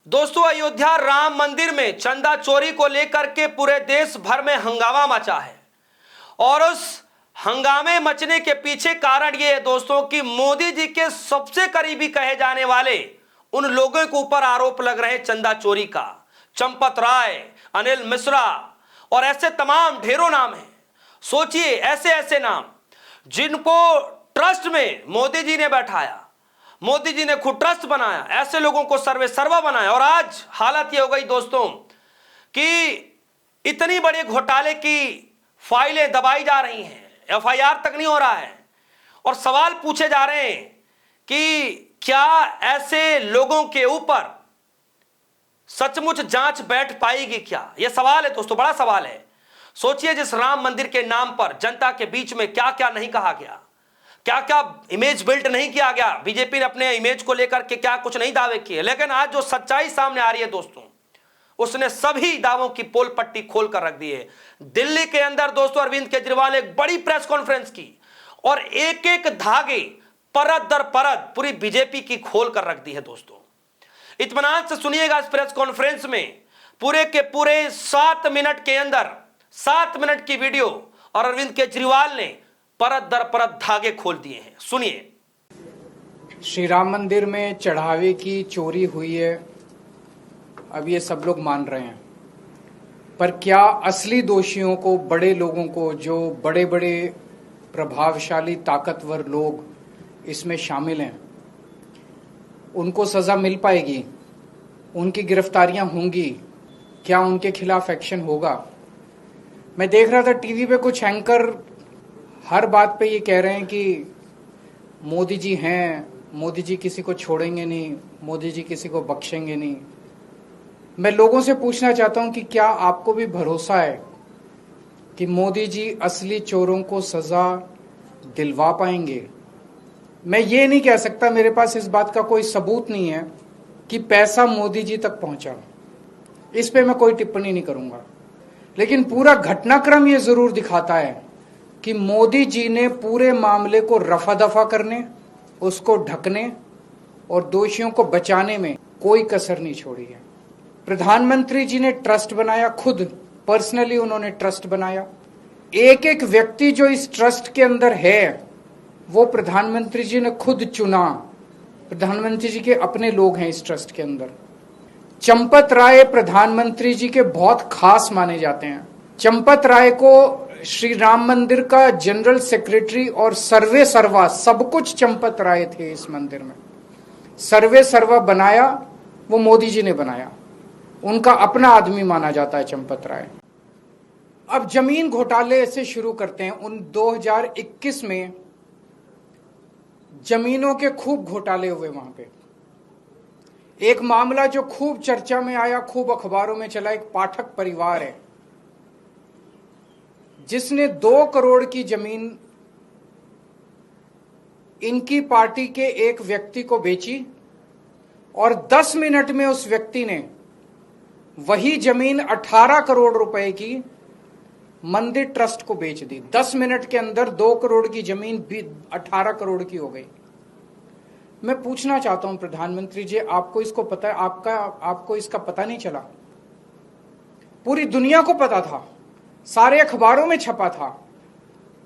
दोस्तों, अयोध्या राम मंदिर में चंदा चोरी को लेकर के पूरे देश भर में हंगामा मचा है और उस हंगामे मचने के पीछे कारण यह है दोस्तों कि मोदी जी के सबसे करीबी कहे जाने वाले उन लोगों के ऊपर आरोप लग रहे चंदा चोरी का। चंपत राय, अनिल मिश्रा और ऐसे तमाम ढेरों नाम हैं। सोचिए, ऐसे ऐसे नाम जिनको ट्रस्ट में मोदी जी ने बैठाया, मोदी जी ने खुद ट्रस्ट बनाया, ऐसे लोगों को सर्वे सर्वा बनाया और आज हालत ये हो गई दोस्तों कि इतनी बड़ी घोटाले की फाइलें दबाई जा रही हैं, एफआईआर तक नहीं हो रहा है और सवाल पूछे जा रहे हैं कि क्या ऐसे लोगों के ऊपर सचमुच जांच बैठ पाएगी क्या? यह सवाल है दोस्तों, बड़ा सवाल है। सोचिए, जिस राम मंदिर के नाम पर जनता के बीच में क्या क्या नहीं कहा गया, क्या क्या इमेज बिल्ड नहीं किया गया, बीजेपी ने अपने इमेज को लेकर के क्या कुछ नहीं दावे किए, लेकिन आज जो सच्चाई सामने आ रही है दोस्तों, उसने सभी दावों की पोल पट्टी खोल कर रख दी है। दिल्ली के अंदर दोस्तों अरविंद केजरीवाल ने एक बड़ी प्रेस कॉन्फ्रेंस की और एक एक धागे परत दर परत पूरी बीजेपी की खोल कर रख दी है दोस्तों। इत्मीनान से सुनिएगा इस प्रेस कॉन्फ्रेंस में पूरे के पूरे 7 मिनट के अंदर 7 मिनट की वीडियो और अरविंद केजरीवाल ने परत दर परत धागे खोल दिए हैं। सुनिए। श्री राम मंदिर में चढ़ावे की चोरी हुई है, अब ये सब लोग मान रहे हैं, पर क्या असली दोषियों को, बड़े लोगों को, जो बड़े बड़े प्रभावशाली ताकतवर लोग इसमें शामिल हैं, उनको सजा मिल पाएगी? उनकी गिरफ्तारियां होंगी? क्या उनके खिलाफ एक्शन होगा? मैं देख रहा था टीवी पे कुछ एंकर हर बात पे ये कह रहे हैं कि मोदी जी हैं, मोदी जी किसी को छोड़ेंगे नहीं, मोदी जी किसी को बख्शेंगे नहीं। मैं लोगों से पूछना चाहता हूं कि क्या आपको भी भरोसा है कि मोदी जी असली चोरों को सजा दिलवा पाएंगे? मैं ये नहीं कह सकता, मेरे पास इस बात का कोई सबूत नहीं है कि पैसा मोदी जी तक पहुंचा, इस पे मैं कोई टिप्पणी नहीं करूंगा, लेकिन पूरा घटनाक्रम ये जरूर दिखाता है कि मोदी जी ने पूरे मामले को रफा दफा करने, उसको ढकने और दोषियों को बचाने में कोई कसर नहीं छोड़ी है। प्रधानमंत्री जी ने ट्रस्ट बनाया, खुद पर्सनली उन्होंने ट्रस्ट बनाया। एक एक व्यक्ति जो इस ट्रस्ट के अंदर है वो प्रधानमंत्री जी ने खुद चुना। प्रधानमंत्री जी के अपने लोग हैं इस ट्रस्ट के अंदर। चंपत राय प्रधानमंत्री जी के बहुत खास माने जाते हैं। चंपत राय को श्री राम मंदिर का जनरल सेक्रेटरी और सर्वे सर्वा सब कुछ चंपत राय थे इस मंदिर में। सर्वे सर्वा बनाया वो मोदी जी ने बनाया, उनका अपना आदमी माना जाता है चंपत राय। अब जमीन घोटाले से शुरू करते हैं। उन 2021 में जमीनों के खूब घोटाले हुए वहां पे। एक मामला जो खूब चर्चा में आया, खूब अखबारों में चला, एक पाठक परिवार है जिसने 2 करोड़ की जमीन इनकी पार्टी के एक व्यक्ति को बेची और 10 मिनट में उस व्यक्ति ने वही जमीन 18 करोड़ रुपए की मंदिर ट्रस्ट को बेच दी। 10 मिनट के अंदर 2 करोड़ की जमीन भी 18 करोड़ की हो गई। मैं पूछना चाहता हूं प्रधानमंत्री जी, आपको इसको पता है? आपको इसका पता नहीं चला? पूरी दुनिया को पता था, सारे अखबारों में छपा था,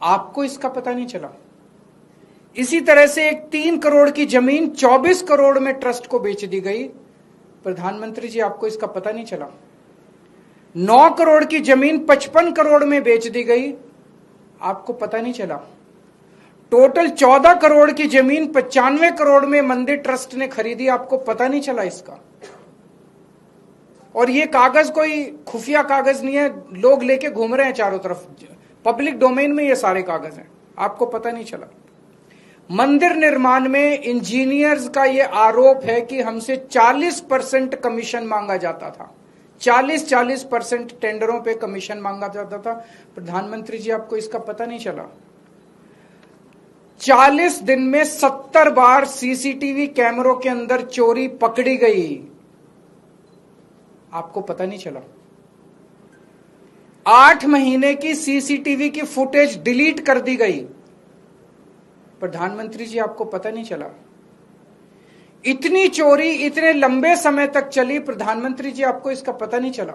आपको इसका पता नहीं चला? इसी तरह से एक 3 करोड़ की जमीन 24 करोड़ में ट्रस्ट को बेच दी गई। प्रधानमंत्री जी, आपको इसका पता नहीं चला? 9 करोड़ की जमीन 55 करोड़ में बेच दी गई, आपको पता नहीं चला? टोटल 14 करोड़ की जमीन 95 करोड़ में मंदिर ट्रस्ट ने खरीदी, आपको पता नहीं चला इसका? और ये कागज कोई खुफिया कागज नहीं है, लोग लेके घूम रहे हैं चारों तरफ, पब्लिक डोमेन में ये सारे कागज हैं, आपको पता नहीं चला? मंदिर निर्माण में इंजीनियर्स का ये आरोप है कि हमसे 40% कमीशन मांगा जाता था, 40% टेंडरों पे कमीशन मांगा जाता था। प्रधानमंत्री जी, आपको इसका पता नहीं चला? 40 दिन में 70 बार सीसीटीवी कैमरों के अंदर चोरी पकड़ी गई, आपको पता नहीं चला? 8 महीने की सीसीटीवी की फुटेज डिलीट कर दी गई, प्रधानमंत्री जी आपको पता नहीं चला? इतनी चोरी इतने लंबे समय तक चली, प्रधानमंत्री जी आपको इसका पता नहीं चला?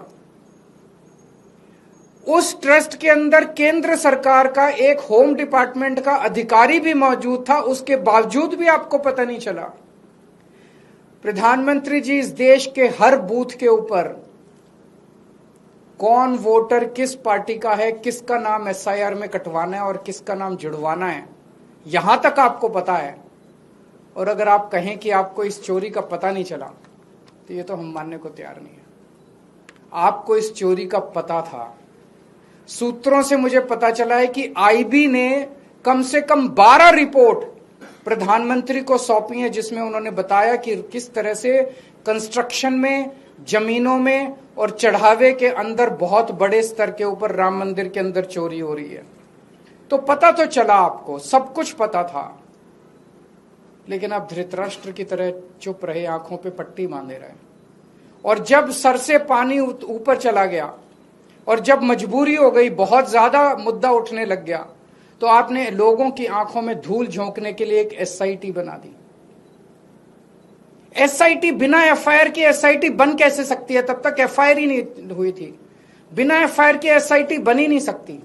उस ट्रस्ट के अंदर केंद्र सरकार का एक होम डिपार्टमेंट का अधिकारी भी मौजूद था, उसके बावजूद भी आपको पता नहीं चला? प्रधानमंत्री जी, इस देश के हर बूथ के ऊपर कौन वोटर किस पार्टी का है, किसका नाम एसआईआर में कटवाना है और किसका नाम जुड़वाना है, यहां तक आपको पता है। और अगर आप कहें कि आपको इस चोरी का पता नहीं चला, तो ये तो हम मानने को तैयार नहीं है। आपको इस चोरी का पता था। सूत्रों से मुझे पता चला है कि आईबी ने कम से कम 12 रिपोर्ट प्रधानमंत्री को सौंपी है, जिसमें उन्होंने बताया कि किस तरह से कंस्ट्रक्शन में, जमीनों में और चढ़ावे के अंदर बहुत बड़े स्तर के ऊपर राम मंदिर के अंदर चोरी हो रही है। तो पता तो चला, आपको सब कुछ पता था, लेकिन आप धृतराष्ट्र की तरह चुप रहे, आंखों पे पट्टी बांधे रहे। और जब सर से पानी ऊपर चला गया और जब मजबूरी हो गई, बहुत ज्यादा मुद्दा उठने लग गया, तो आपने लोगों की आंखों में धूल झोंकने के लिए एक एसआईटी बना दी। एसआईटी, बिना एफआईआर की एसआईटी बन कैसे सकती है? तब तक एफआईआर ही नहीं हुई थी। बिना एफआईआर की एसआईटी बन ही नहीं सकती।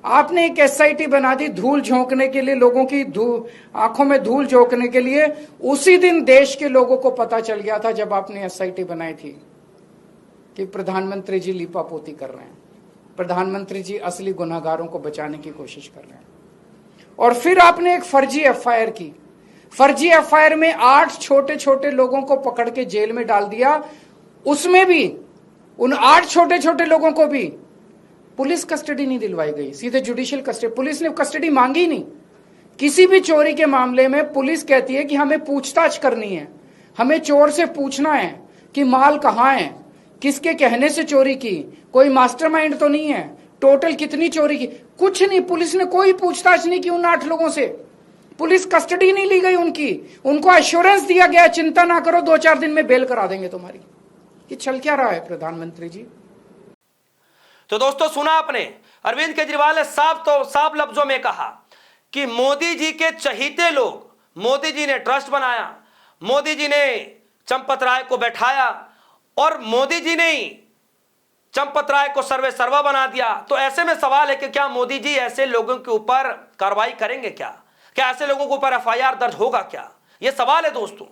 आपने एक एसआईटी बना दी धूल झोंकने के लिए, लोगों की आंखों में धूल झोंकने के लिए। उसी दिन देश के लोगों को पता चल गया था, जब आपने एसआईटी बनाई थी, कि प्रधानमंत्री जी लीपापोती कर रहे हैं, प्रधानमंत्री जी असली गुनहगारों को बचाने की कोशिश कर रहे हैं। और फिर आपने एक फर्जी एफआईआर की। फर्जी एफआईआर में 8 छोटे छोटे लोगों को पकड़ के जेल में डाल दिया। उसमें भी उन 8 छोटे छोटे लोगों को भी पुलिस कस्टडी नहीं दिलवाई गई, सीधे जुडिशियल कस्टडी। पुलिस ने कस्टडी मांगी नहीं। किसी भी चोरी के मामले में पुलिस कहती है कि हमें पूछताछ करनी है, हमें चोर से पूछना है कि माल कहां है, किसके कहने से चोरी की, कोई मास्टरमाइंड तो नहीं है, टोटल कितनी चोरी की। कुछ नहीं, पुलिस ने कोई पूछताछ नहीं की उन 8 लोगों से। पुलिस कस्टडी नहीं ली गई उनकी। उनको एश्योरेंस दिया गया, चिंता ना करो, 2-4 दिन में बेल करा देंगे तुम्हारी। ये चल क्या रहा है प्रधानमंत्री जी? तो दोस्तों, सुना आपने, अरविंद केजरीवाल ने साफ लफ्जों में कहा कि मोदी जी के चहीते लोग, मोदी जी ने ट्रस्ट बनाया, मोदी जी ने चंपत राय को बैठाया और मोदी जी ने ही चंपत राय को सर्वे सर्वा बना दिया। तो ऐसे में सवाल है कि क्या मोदी जी ऐसे लोगों के ऊपर कार्रवाई करेंगे? क्या ऐसे लोगों के ऊपर एफआईआर दर्ज होगा? क्या यह सवाल है दोस्तों।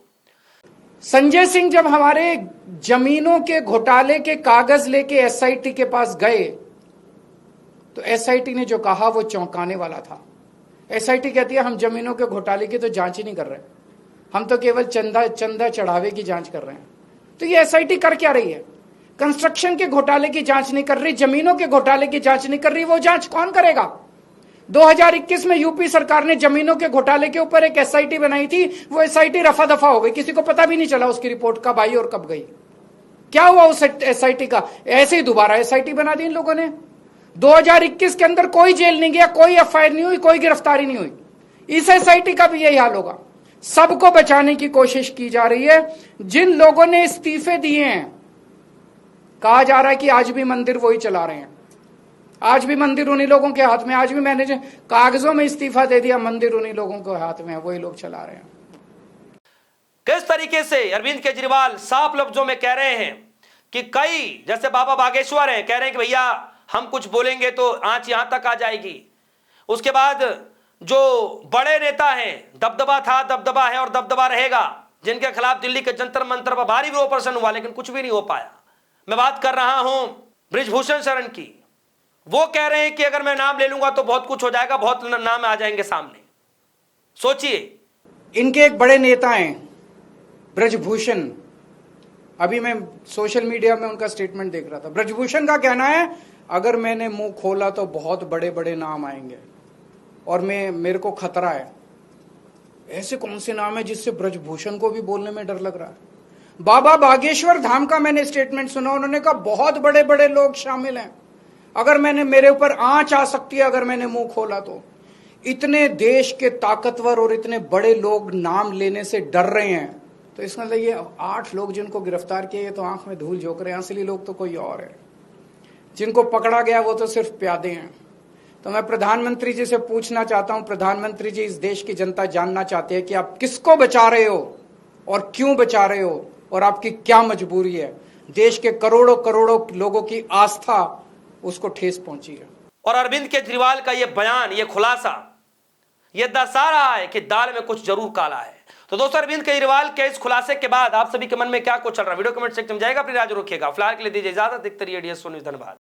संजय सिंह जब हमारे जमीनों के घोटाले के कागज लेके एसआईटी के पास गए, तो एसआईटी ने जो कहा वो चौंकाने वाला था। एसआईटी कहती है हम जमीनों के घोटाले की तो जांच ही नहीं कर रहे, हम तो केवल चंदा चढ़ावे की जांच कर रहे हैं। तो ये एसआईटी कर क्या रही है? कंस्ट्रक्शन के घोटाले की जांच नहीं कर रही, जमीनों के घोटाले की जांच नहीं कर रही। वो जांच कौन करेगा? 2021 में यूपी सरकार ने जमीनों के घोटाले के ऊपर एक एसआईटी बनाई थी। वो एसआईटी रफा दफा हो गई, किसी को पता भी नहीं चला उसकी रिपोर्ट कब आई और कब गई। क्या हुआ उस एसआईटी का? ऐसे ही दोबारा एसआईटी बना दी इन लोगों ने। 2021 के अंदर कोई जेल नहीं गया, कोई एफआईआर नहीं हुई, कोई गिरफ्तारी नहीं हुई। इस एसआईटी का भी यही हाल होगा। सबको बचाने की कोशिश की जा रही है। जिन लोगों ने इस्तीफे दिए हैं, कहा जा रहा है कि आज भी मंदिर वही चला रहे हैं, आज भी मंदिर उन्हीं लोगों के हाथ में। आज भी मैंने जो कागजों में इस्तीफा दे दिया, मंदिर उन्हीं लोगों के हाथ में है, वही लोग चला रहे हैं। किस तरीके से अरविंद केजरीवाल साफ लफ्जों में कह रहे हैं कि कई, जैसे बाबा बागेश्वर हैं, कह रहे हैं कि भैया हम कुछ बोलेंगे तो आंच यहां तक आ जाएगी। उसके बाद जो बड़े नेता हैं, दबदबा था, दबदबा है और दबदबा रहेगा, जिनके खिलाफ दिल्ली के जंतर मंतर पर भारी ऑपरेशन हुआ लेकिन कुछ भी नहीं हो पाया। मैं बात कर रहा हूं बृजभूषण शरण की। वो कह रहे हैं कि अगर मैं नाम ले लूंगा तो बहुत कुछ हो जाएगा, बहुत नाम आ जाएंगे सामने। सोचिए, इनके एक बड़े नेता हैं बृजभूषण, अभी मैं सोशल मीडिया में उनका स्टेटमेंट देख रहा था। बृजभूषण का कहना है अगर मैंने मुंह खोला तो बहुत बड़े बड़े नाम आएंगे और मेरे को खतरा है। ऐसे कौन से नाम है जिससे बृजभूषण को भी बोलने में डर लग रहा है? बाबा बागेश्वर धाम का मैंने स्टेटमेंट सुना, उन्होंने कहा बहुत बड़े बड़े लोग शामिल हैं, अगर मेरे ऊपर आंच आ सकती है अगर मैंने मुंह खोला तो। इतने देश के ताकतवर और इतने बड़े लोग नाम लेने से डर रहे हैं, तो इसका मतलब ये 8 लोग जिनको गिरफ्तार किए, ये तो आंख में धूल झोंक रहे हैं। असली लोग तो कोई और है। जिनको पकड़ा गया वो तो सिर्फ प्यादे हैं। तो मैं प्रधानमंत्री जी से पूछना चाहता हूं, प्रधानमंत्री जी, इस देश की जनता जानना चाहती है कि आप किसको बचा रहे हो? और क्यों बचा रहे हो और आपकी क्या मजबूरी है। देश के करोड़ों करोड़ों लोगों की आस्था उसको ठेस पहुंची है। और अरविंद केजरीवाल का यह बयान, यह खुलासा, यह दर्शा रहा है कि दाल में कुछ जरूर काला है। तो दोस्तों, अरविंद केजरीवाल के इस खुलासे के बाद आप सभी के मन में क्या कुछ चल रहा है, वीडियो कमेंट सेक्शन में जाएगा। अपनी राय रखिएगा। फिलहाल के लिए दीजिए इजाजत। देखते रहिए DS न्यूज़। धन्यवाद।